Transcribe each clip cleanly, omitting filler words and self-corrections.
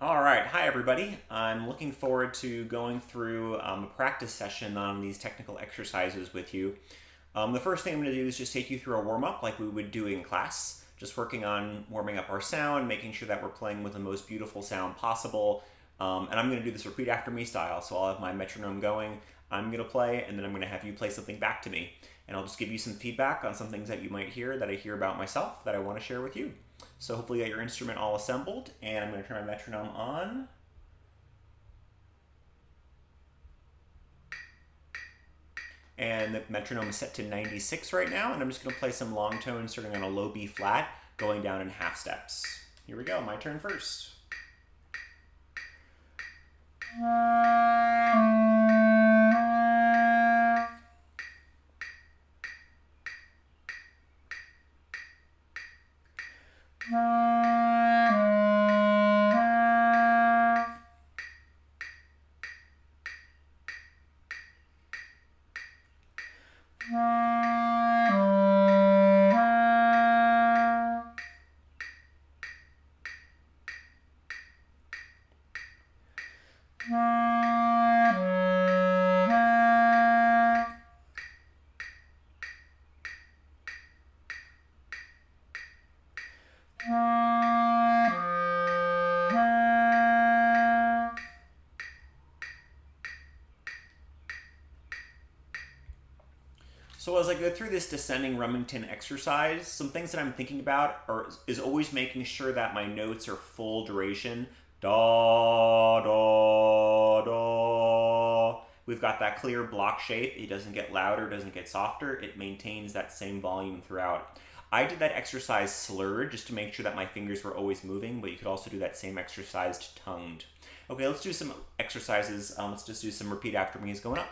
All right, hi everybody. I'm looking forward to going through a practice session on these technical exercises with you. The first thing I'm going to do is just take you through a warm up like we would do in class, just working on warming up our sound, making sure that we're playing with the most beautiful sound possible. And I'm going to do this repeat after me style, so I'll have my metronome going, I'm going to play, and then I'm going to have you play something back to me. And I'll just give you some feedback on some things that you might hear that I hear about myself that I want to share with you. So hopefully you got your instrument all assembled, and I'm going to turn my metronome on. And the metronome is set to 96 right now, and I'm just going to play some long tones starting on a low B flat, going down in half steps. Here we go, my turn first. So as I go through this descending Remington exercise, some things that I'm thinking about is always making sure that my notes are full duration. Da, da, da. We've got that clear block shape. It doesn't get louder, doesn't get softer. It maintains that same volume throughout. I did that exercise slurred just to make sure that my fingers were always moving, but you could also do that same exercise tongued. Okay, let's do some exercises. Let's just do some repeat after me is going up.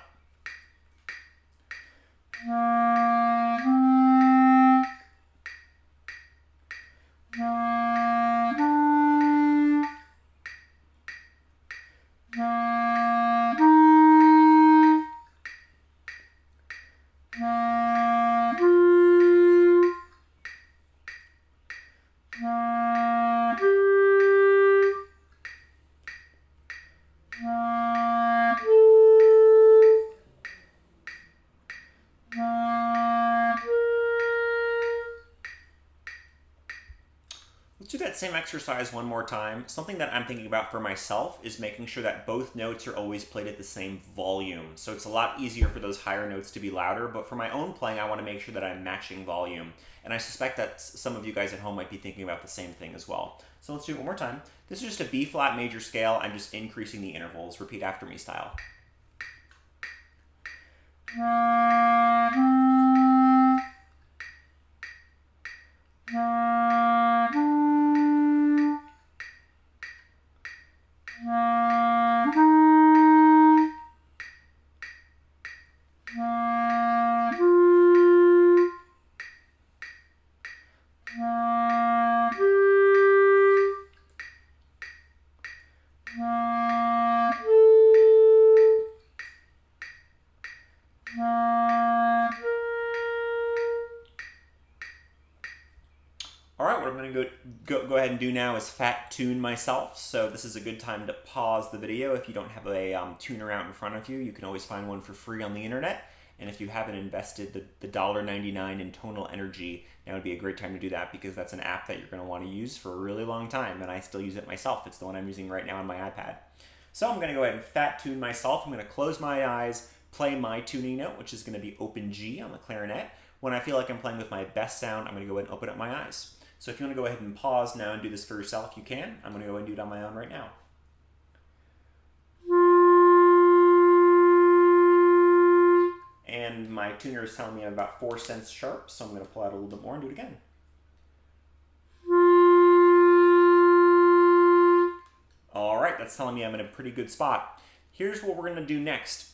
Let's do that same exercise one more time. Something that I'm thinking about for myself is making sure that both notes are always played at the same volume. So it's a lot easier for those higher notes to be louder, but for my own playing, I want to make sure that I'm matching volume. And I suspect that some of you guys at home might be thinking about the same thing as well. So let's do it one more time. This is just a B flat major scale. I'm just increasing the intervals. Repeat after me style. All right, what I'm going to go ahead and do now is fat tune myself. So this is a good time to pause the video. If you don't have a tuner out in front of you, you can always find one for free on the internet. And if you haven't invested the $1.99 in tonal energy, now would be a great time to do that because that's an app that you're going to want to use for a really long time. And I still use it myself. It's the one I'm using right now on my iPad. So I'm going to go ahead and fat tune myself. I'm going to close my eyes, play my tuning note, which is going to be open G on the clarinet. When I feel like I'm playing with my best sound, I'm going to go ahead and open up my eyes. So if you want to go ahead and pause now and do this for yourself, you can. I'm going to go ahead and do it on my own right now. And my tuner is telling me I'm about 4 cents sharp, so I'm going to pull out a little bit more and do it again. All right, that's telling me I'm in a pretty good spot. Here's what we're going to do next.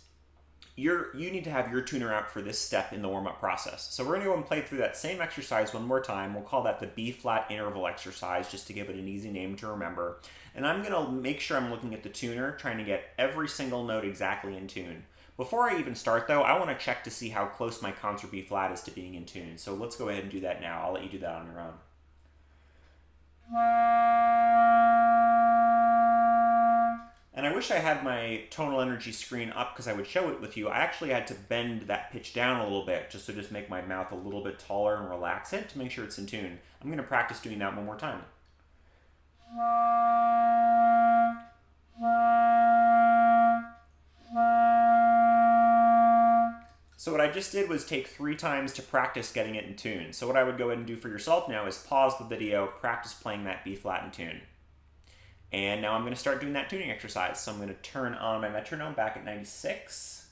You need to have your tuner out for this step in the warm-up process. So we're going to go and play through that same exercise one more time. We'll call that the B-flat interval exercise, just to give it an easy name to remember. And I'm going to make sure I'm looking at the tuner, trying to get every single note exactly in tune. Before I even start, though, I want to check to see how close my concert B-flat is to being in tune. So let's go ahead and do that now. I'll let you do that on your own. And I wish I had my tonal energy screen up because I would show it with you. I actually had to bend that pitch down a little bit just to just make my mouth a little bit taller and relax it to make sure it's in tune. I'm going to practice doing that one more time. So what I just did was take 3 times to practice getting it in tune. So what I would go ahead and do for yourself now is pause the video, practice playing that B flat in tune. And now I'm going to start doing that tuning exercise. So I'm going to turn on my metronome back at 96.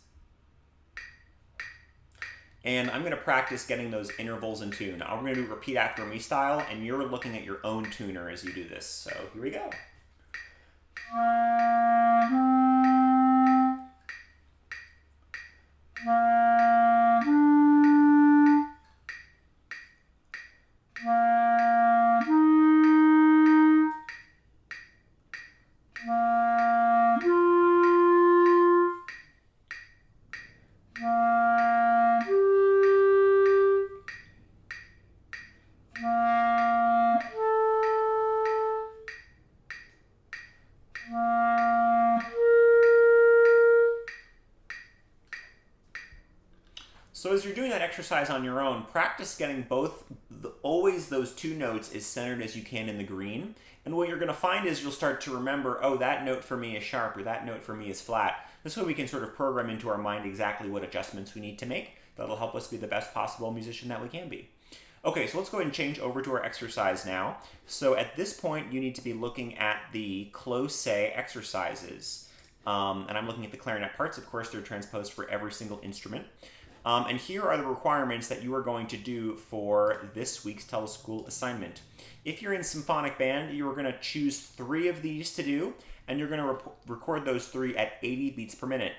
And I'm going to practice getting those intervals in tune. I'm going to do repeat after me style, and you're looking at your own tuner as you do this. So here we go. So as you're doing that exercise on your own, practice getting always those 2 notes as centered as you can in the green. And what you're going to find is you'll start to remember, oh, that note for me is sharp, or that note for me is flat. This way we can sort of program into our mind exactly what adjustments we need to make. That'll help us be the best possible musician that we can be. Okay, so let's go ahead and change over to our exercise now. So at this point, you need to be looking at the close exercises. And I'm looking at the clarinet parts. Of course, they're transposed for every single instrument. And here are the requirements that you are going to do for this week's teleschool assignment. If you're in symphonic band, you are going to choose 3 of these to do, and you're going to record those 3 at 80 beats per minute.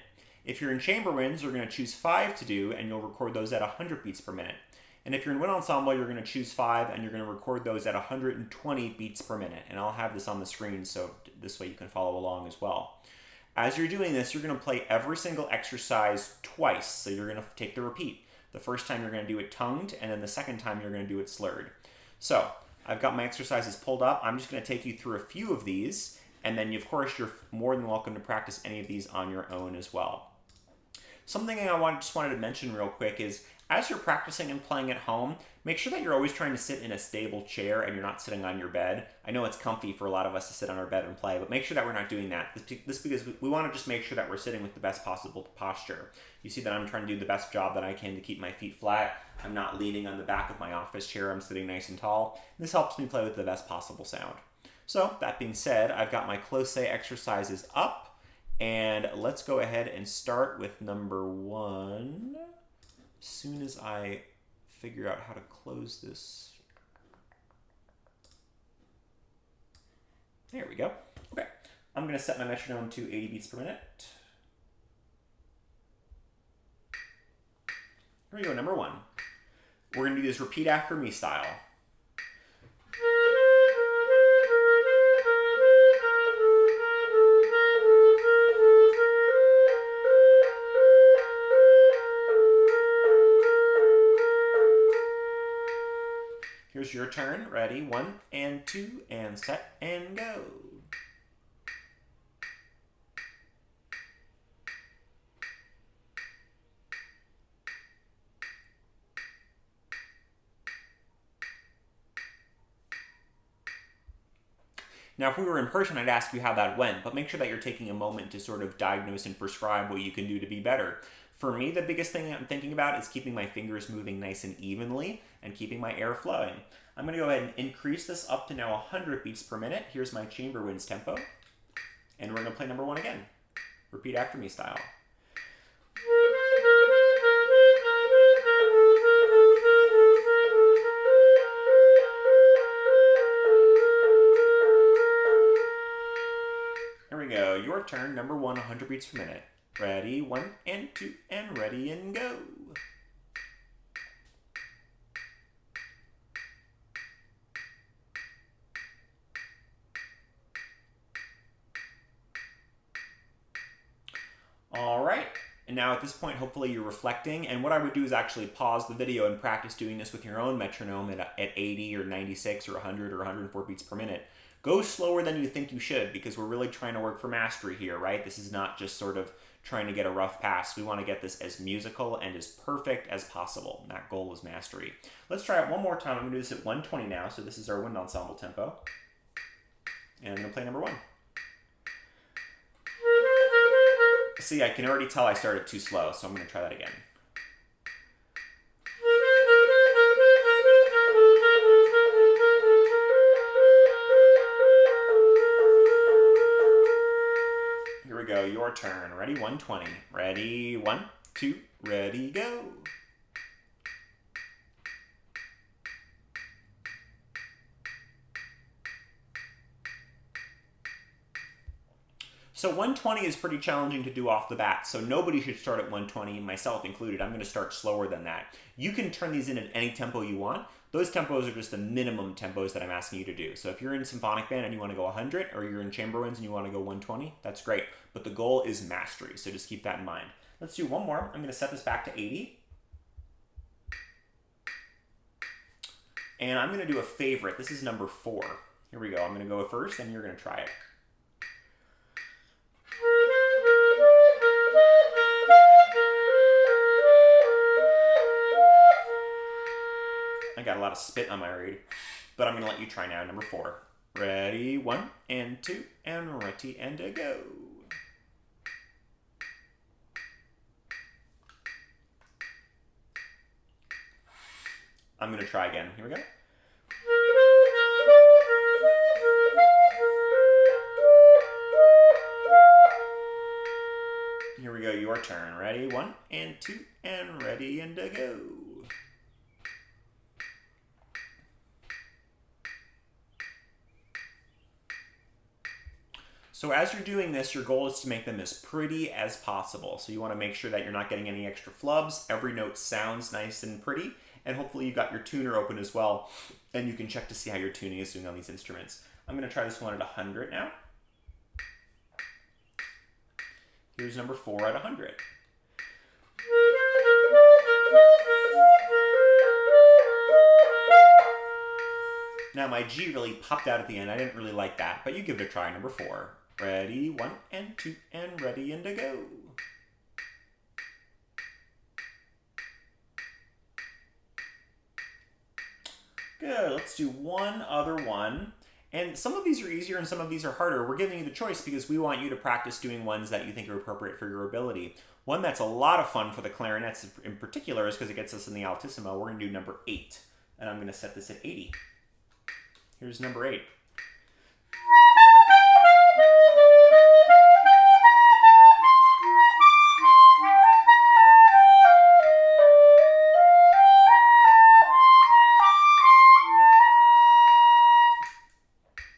If you're in chamber winds, you're going to choose 5 to do, and you'll record those at 100 beats per minute. And if you're in wind ensemble, you're going to choose 5, and you're going to record those at 120 beats per minute. And I'll have this on the screen, so this way you can follow along as well. As you're doing this, you're going to play every single exercise twice. So you're going to take the repeat. The first time you're going to do it tongued, and then the second time you're going to do it slurred. So I've got my exercises pulled up. I'm just going to take you through a few of these, and then of course you're more than welcome to practice any of these on your own as well. Something I just wanted to mention real quick is, as you're practicing and playing at home, make sure that you're always trying to sit in a stable chair and you're not sitting on your bed. I know it's comfy for a lot of us to sit on our bed and play, but make sure that we're not doing that. This because we want to just make sure that we're sitting with the best possible posture. You see that I'm trying to do the best job that I can to keep my feet flat. I'm not leaning on the back of my office chair. I'm sitting nice and tall. This helps me play with the best possible sound. So that being said, I've got my close exercises up. And let's go ahead and start with number 1. As soon as I figure out how to close this. There we go. Okay, I'm going to set my metronome to 80 beats per minute. Here we go, number 1. We're going to do this repeat after me style. Here's your turn. Ready? 1 and 2 and set and go. Now, if we were in person, I'd ask you how that went, but make sure that you're taking a moment to sort of diagnose and prescribe what you can do to be better. For me, the biggest thing I'm thinking about is keeping my fingers moving nice and evenly and keeping my air flowing. I'm going to go ahead and increase this up to now 100 beats per minute. Here's my chamber winds tempo. And we're going to play number 1 again. Repeat after me style. Here we go. Your turn. Number 1, 100 beats per minute. Ready? 1 and 2 and ready and go. All right, and now at this point, hopefully you're reflecting, and what I would do is actually pause the video and practice doing this with your own metronome at 80 or 96 or 100 or 104 beats per minute. Go slower than you think you should, because we're really trying to work for mastery here, right? This is not just sort of trying to get a rough pass. We want to get this as musical and as perfect as possible. And that goal is mastery. Let's try it one more time. I'm going to do this at 120 now. So this is our wind ensemble tempo. And I'm going to play number 1. See, I can already tell I started too slow, so I'm going to try that again. Here we go, your turn. Ready, 120. Ready, 1, 2, ready, go. So 120 is pretty challenging to do off the bat, so nobody should start at 120, myself included. I'm going to start slower than that. You can turn these in at any tempo you want. Those tempos are just the minimum tempos that I'm asking you to do. So if you're in symphonic band and you want to go 100, or you're in chamber winds and you want to go 120, that's great. But the goal is mastery, so just keep that in mind. Let's do one more. I'm going to set this back to 80. And I'm going to do a favorite. This is number 4. Here we go. I'm going to go first, and you're going to try it. I got a lot of spit on my reed, but I'm going to let you try now. Number 4. Ready, 1 and 2, and ready and a go. I'm going to try again. Here we go. Here we go, your turn. Ready, 1 and 2, and ready and a go. So as you're doing this, your goal is to make them as pretty as possible. So you want to make sure that you're not getting any extra flubs. Every note sounds nice and pretty. And hopefully you've got your tuner open as well. And you can check to see how your tuning is doing on these instruments. I'm going to try this one at 100 now. Here's number 4 at 100. Now my G really popped out at the end. I didn't really like that, but you give it a try. Number 4. Ready, 1 and 2, and ready and to go. Good, let's do one other one. And some of these are easier and some of these are harder. We're giving you the choice because we want you to practice doing ones that you think are appropriate for your ability. One that's a lot of fun for the clarinets in particular is because it gets us in the altissimo. We're going to do number 8. And I'm going to set this at 80. Here's number 8.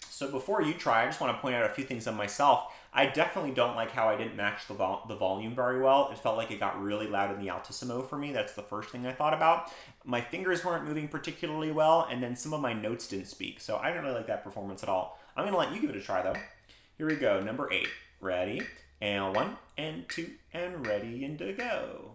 So before you try, I just want to point out a few things on myself. I definitely don't like how I didn't match the volume very well. It felt like it got really loud in the altissimo for me. That's the first thing I thought about. My fingers weren't moving particularly well, and then some of my notes didn't speak. So I didn't really like that performance at all. I'm going to let you give it a try, though. Here we go, number 8. Ready, and 1 and 2, and ready and to go.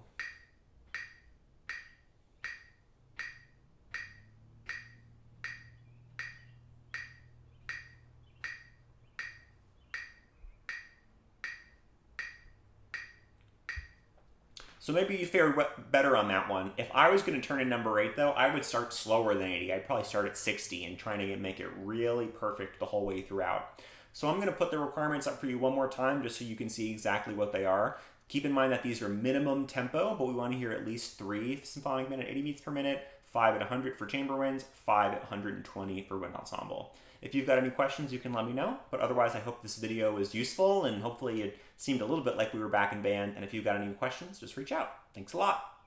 So maybe you fared better on that one. If I was going to turn in number 8, though, I would start slower than 80. I'd probably start at 60 and trying to make it really perfect the whole way throughout. So I'm going to put the requirements up for you one more time just so you can see exactly what they are. Keep in mind that these are minimum tempo, but we want to hear at least 3 symphonic minute, 80 beats per minute, 5 at 100 for chamber winds, 5 at 120 for wind ensemble. If you've got any questions, you can let me know. But otherwise, I hope this video was useful and hopefully it seemed a little bit like we were back in band. And if you've got any questions, just reach out. Thanks a lot.